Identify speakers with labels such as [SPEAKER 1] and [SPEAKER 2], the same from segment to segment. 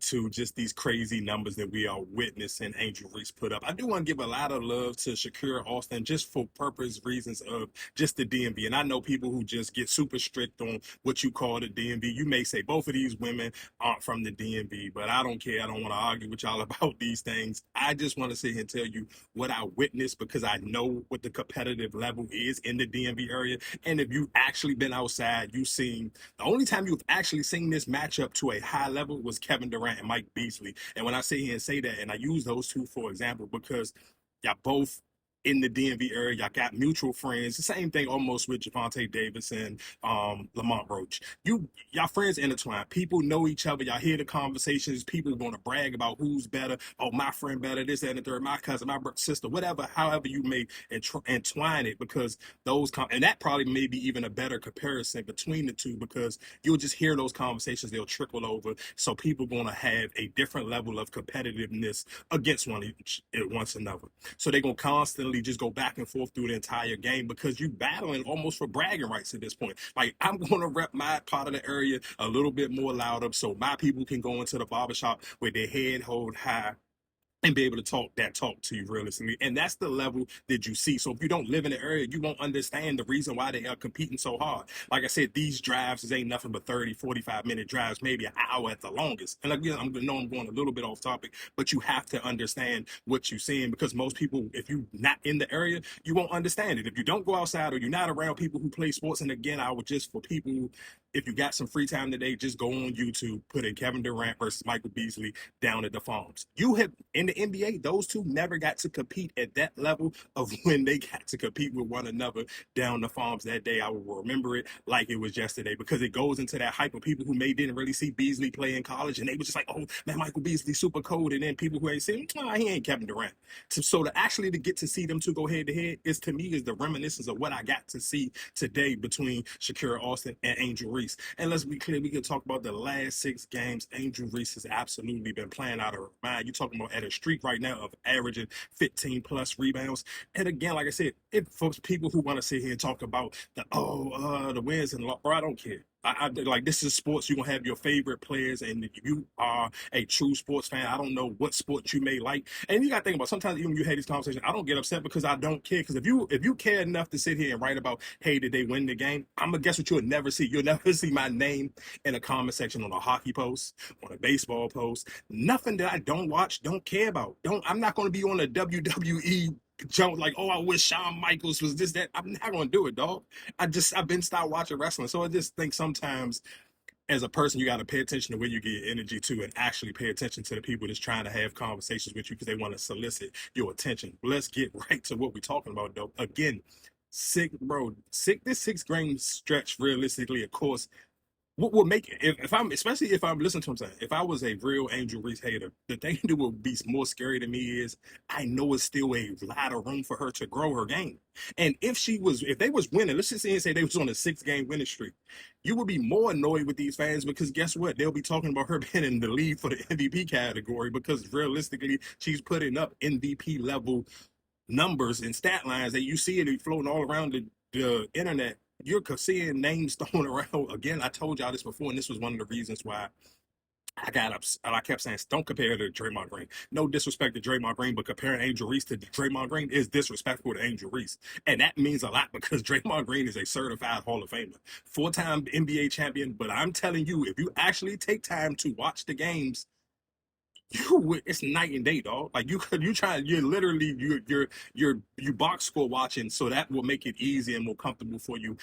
[SPEAKER 1] to just these crazy numbers that we are witnessing Angel Reese put up. I do want to give a lot of love to Shakira Austin just for purpose reasons of just the DMV. And I know people who just get super strict on what you call the DMV. You may say both of these women aren't from the DMV, but I don't care. I don't want to argue with y'all about these things. I just want to sit here and tell you what I witnessed because I know what the competitive level is in the DMV area. And if you've actually been outside, you've seen the only time you've actually seen this matchup to a high level was Kevin Durant and Mike Beasley. And when I sit here and say that, and I use those two for example, because y'all both in the DMV area, y'all got mutual friends. The same thing almost with Javante Davis and Lamont Roach. Y'all friends intertwined. People know each other. Y'all hear the conversations. People want to brag about who's better. Oh, my friend better. This, that, and the third. My cousin, my sister, whatever. However you may entwine it, because and that probably may be even a better comparison between the two, because you'll just hear those conversations. They'll trickle over. So people going to have a different level of competitiveness against one another. So they're going to constantly just go back and forth through the entire game because you battling almost for bragging rights at this point. Like, I'm going to rep my part of the area a little bit more louder so my people can go into the barbershop with their head hold high and be able to talk to you realistically. And that's the level that you see. So if you don't live in the area, you won't understand the reason why they are competing so hard. Like I said, these drives ain't nothing but 30, 45-minute drives, maybe an hour at the longest. And again, I'm going a little bit off topic, but you have to understand what you're seeing, because most people, if you're not in the area, you won't understand it. If you don't go outside or you're not around people who play sports, and again, I would just, for people, if you got some free time today, just go on YouTube, put in Kevin Durant versus Michael Beasley down at the Farms. You have, in the NBA, those two never got to compete at that level of when they got to compete with one another down the Farms that day. I will remember it like it was yesterday, because it goes into that hype of people who didn't really see Beasley play in college, and they were just like, oh man, Michael Beasley super cold, and then people who ain't seen him, nah, he ain't Kevin Durant. So to actually to get to see them two go head to head is, to me, is the reminiscence of what I got to see today between Shakira Austin and Angel Reese. And let's be clear, we can talk about the last 6 games. Angel Reese has absolutely been playing out of her mind. You're talking about at a streak right now of averaging 15 plus rebounds. And again, like I said, if folks, people who want to sit here and talk about the wins and loss, bro, I don't care. Like, this is sports. You're gonna have your favorite players, and if you are a true sports fan, I don't know what sport you may like. And you gotta think about, sometimes even when you have these conversations, I don't get upset because I don't care. Because if you care enough to sit here and write about, hey, did they win the game? I'm gonna guess what you'll never see. You'll never see my name in a comment section on a hockey post, on a baseball post. Nothing that I don't watch, don't care about. I'm not gonna be on a WWE joke like, oh, I wish Shawn Michaels was this, that. I'm not gonna do it, dog. I've been stopped watching wrestling. So I just think sometimes as a person, you got to pay attention to where you get your energy to, and actually pay attention to the people that's trying to have conversations with you because they want to solicit your attention. Let's get right to what we're talking about, though. Again, this 6 game stretch, realistically, of course, what will make it, if I'm, especially if I'm listening to him saying, if I was a real Angel Reese hater, the thing that would be more scary to me is I know it's still a lot of room for her to grow her game. And if they was winning, let's just say they was on a 6 game winning streak, you would be more annoyed with these fans, because guess what? They'll be talking about her being in the lead for the MVP category, because realistically, she's putting up MVP level numbers and stat lines that you see it floating all around the internet. You're seeing names thrown around. Again, I told y'all this before, and this was one of the reasons why I got up. I kept saying, don't compare her to Draymond Green. No disrespect to Draymond Green, but comparing Angel Reese to Draymond Green is disrespectful to Angel Reese. And that means a lot, because Draymond Green is a certified Hall of Famer, 4-time NBA champion. But I'm telling you, if you actually take time to watch the games, it's night and day, dog. Like, you're literally, you box score watching, so that will make it easy and more comfortable for you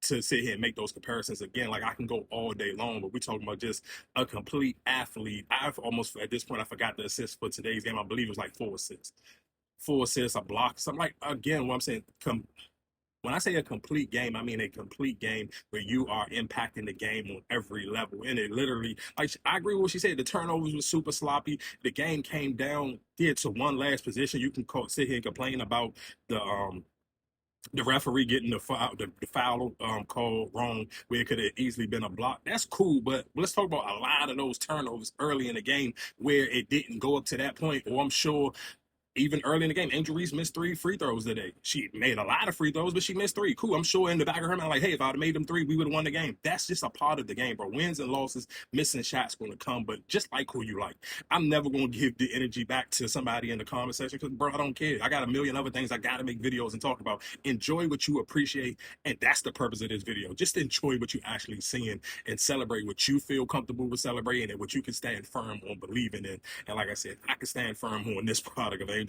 [SPEAKER 1] to sit here and make those comparisons. Again, like, I can go all day long, but we're talking about just a complete athlete. I've almost, at this point, I forgot the assist for today's game. I believe it was like 4 assists, a block, something. Like, again, what I'm saying, when I say a complete game, I mean a complete game where you are impacting the game on every level. And it literally, like, I agree with what she said. The turnovers was super sloppy. The game came down here to one last position. You can sit here and complain about the referee getting the foul called wrong, where it could have easily been a block. That's cool, but let's talk about a lot of those turnovers early in the game where it didn't go up to that point. Or I'm sure Even early in the game, Angel Reese missed 3 free throws today. She made a lot of free throws, but she missed 3. Cool. I'm sure in the back of her mind, like, hey, if I'd have made them 3, we would have won the game. That's just a part of the game, bro. Wins and losses, missing shots going to come, but just like who you like. I'm never going to give the energy back to somebody in the comment section because, bro, I don't care. I got a million other things I got to make videos and talk about. Enjoy what you appreciate, and that's the purpose of this video. Just enjoy what you're actually seeing and celebrate what you feel comfortable with celebrating and what you can stand firm on believing in. And like I said, I can stand firm on this product of Angel